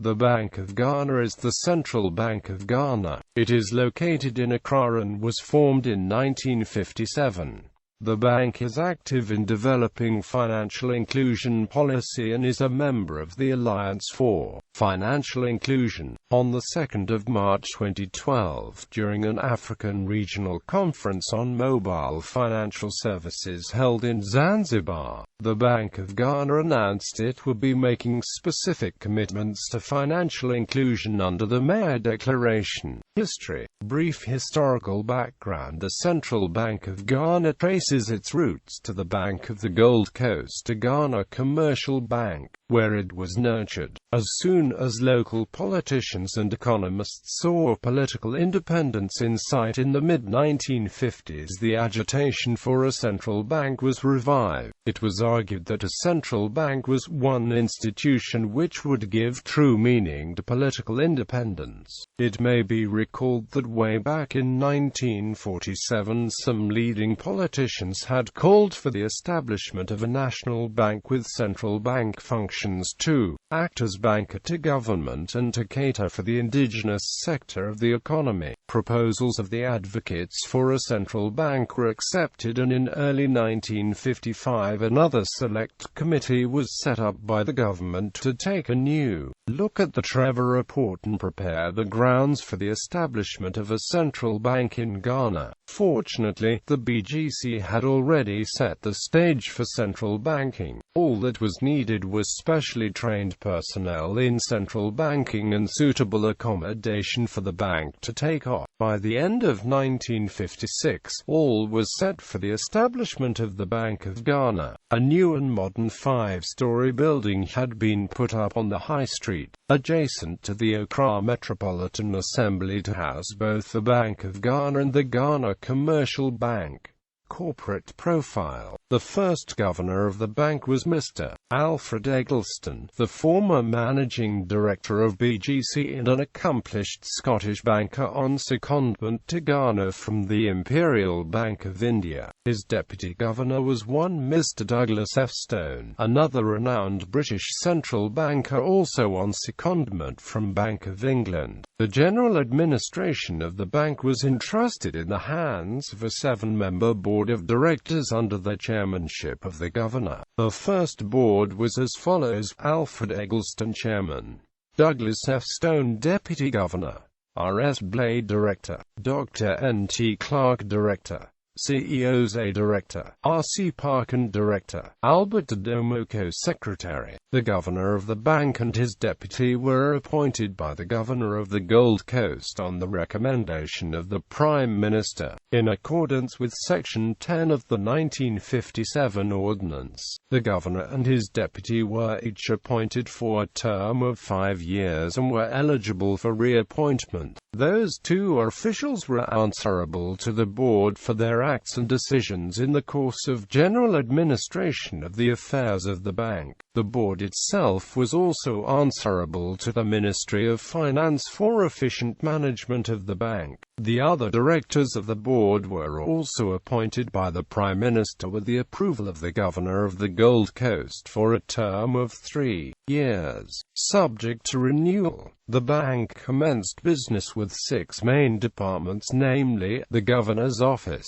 The Bank of Ghana is the central bank of Ghana. It is located in Accra and was formed in 1957. The bank is active in developing financial inclusion policy and is a member of the Alliance for Financial Inclusion. On the 2nd of March 2012, during an African regional conference on mobile financial services held in Zanzibar, the Bank of Ghana announced it would be making specific commitments to financial inclusion under the Mayor Declaration. History. Brief historical background. The Central Bank of Ghana traces its roots to the Bank of the Gold Coast, a Ghana commercial bank, where it was nurtured. As soon as local politicians and economists saw political independence in sight in the mid-1950s, the agitation for a central bank was revived. It was argued that a central bank was one institution which would give true meaning to political independence. It may be recalled that way back in 1947 some leading politicians had called for the establishment of a national bank with central bank functions to act as banker to government and to cater for the indigenous sector of the economy. Proposals of the advocates for a central bank were accepted, and in early 1955 another select committee was set up by the government to take a new look at the Trevor Report and prepare the grounds for the establishment of a central bank in Ghana. Fortunately, the BGC had already set the stage for central banking. All that was needed was specially trained personnel in central banking and suitable accommodation for the bank to take off. By the end of 1956, all was set for the establishment of the Bank of Ghana. A new and modern 5-story building had been put up on the High Street, adjacent to the Accra Metropolitan Assembly, to house both the Bank of Ghana and the Ghana Commercial Bank. Corporate profile. The first governor of the bank was Mr. Alfred Eggleston, the former managing director of BGC and an accomplished Scottish banker on secondment to Ghana from the Imperial Bank of India. His deputy governor was one Mr. Douglas F. Stone, another renowned British central banker also on secondment from Bank of England. The general administration of the bank was entrusted in the hands of a 7-member board of directors under the chairmanship of the governor. The first board was as follows: Alfred Eggleston, chairman; Douglas F. Stone, deputy governor; R.S. Blade, director; Dr. N.T. Clark, director; CEOs director; R.C. Parkin, director; Albert Adomoko, secretary. The governor of the bank and his deputy were appointed by the governor of the Gold Coast on the recommendation of the Prime Minister, in accordance with Section 10 of the 1957 Ordinance. The governor and his deputy were each appointed for a term of 5 years and were eligible for reappointment. Those two officials were answerable to the board for their acts and decisions in the course of general administration of the affairs of the bank. The board itself was also answerable to the Ministry of Finance for efficient management of the bank. The other directors of the board were also appointed by the Prime Minister with the approval of the Governor of the Gold Coast for a term of 3 years, subject to renewal. The bank commenced business with 6 main departments, namely, the Governor's Office,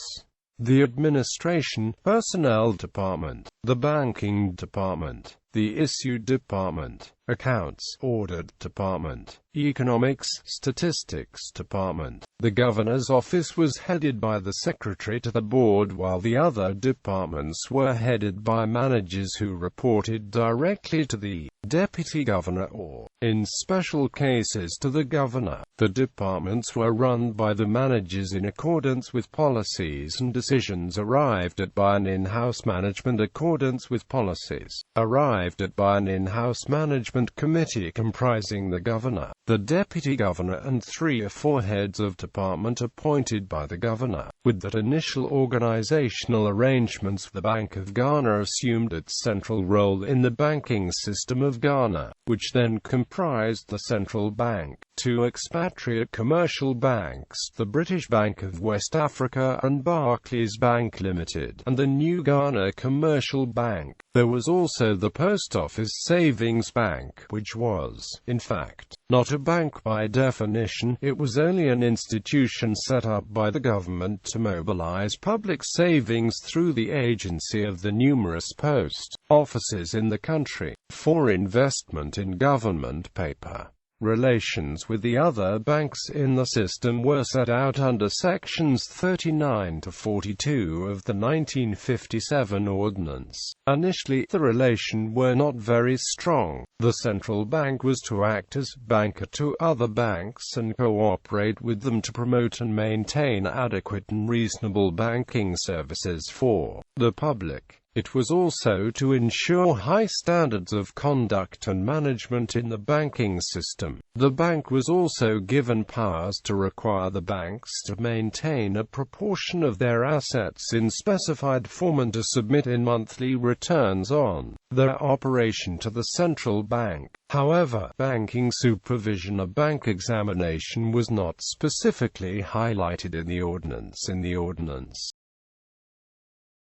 the Administration Personnel Department, the Banking Department, the Issue Department, Accounts Audit Department, Economics Statistics Department. The Governor's Office was headed by the Secretary to the Board, while the other departments were headed by managers who reported directly to the Deputy Governor or, in special cases, to the Governor. The departments were run by the managers in accordance with policies and decisions arrived at by an in-house management accordance with policies arrived at by an in-house management committee comprising the Governor, the Deputy Governor and 3 or 4 heads of department appointed by the Governor. With that initial organizational arrangements, the Bank of Ghana assumed its central role in the banking system of Ghana, which then comprised the central bank. two expatriate commercial banks, the British Bank of West Africa and Barclays Bank Limited, and the New Ghana Commercial Bank. There was also the Post Office Savings Bank, which was, in fact, not a bank by definition. It was only an institution set up by the government to mobilize public savings through the agency of the numerous post offices in the country, for investment in government paper. Relations with the other banks in the system were set out under sections 39 to 42 of the 1957 ordinance. Initially, the relations were not very strong. The central bank was to act as banker to other banks and cooperate with them to promote and maintain adequate and reasonable banking services for the public. It was also to ensure high standards of conduct and management in the banking system. The bank was also given powers to require the banks to maintain a proportion of their assets in specified form and to submit in monthly returns on their operation to the central bank. However, banking supervision, a bank examination, was not specifically highlighted in the ordinance.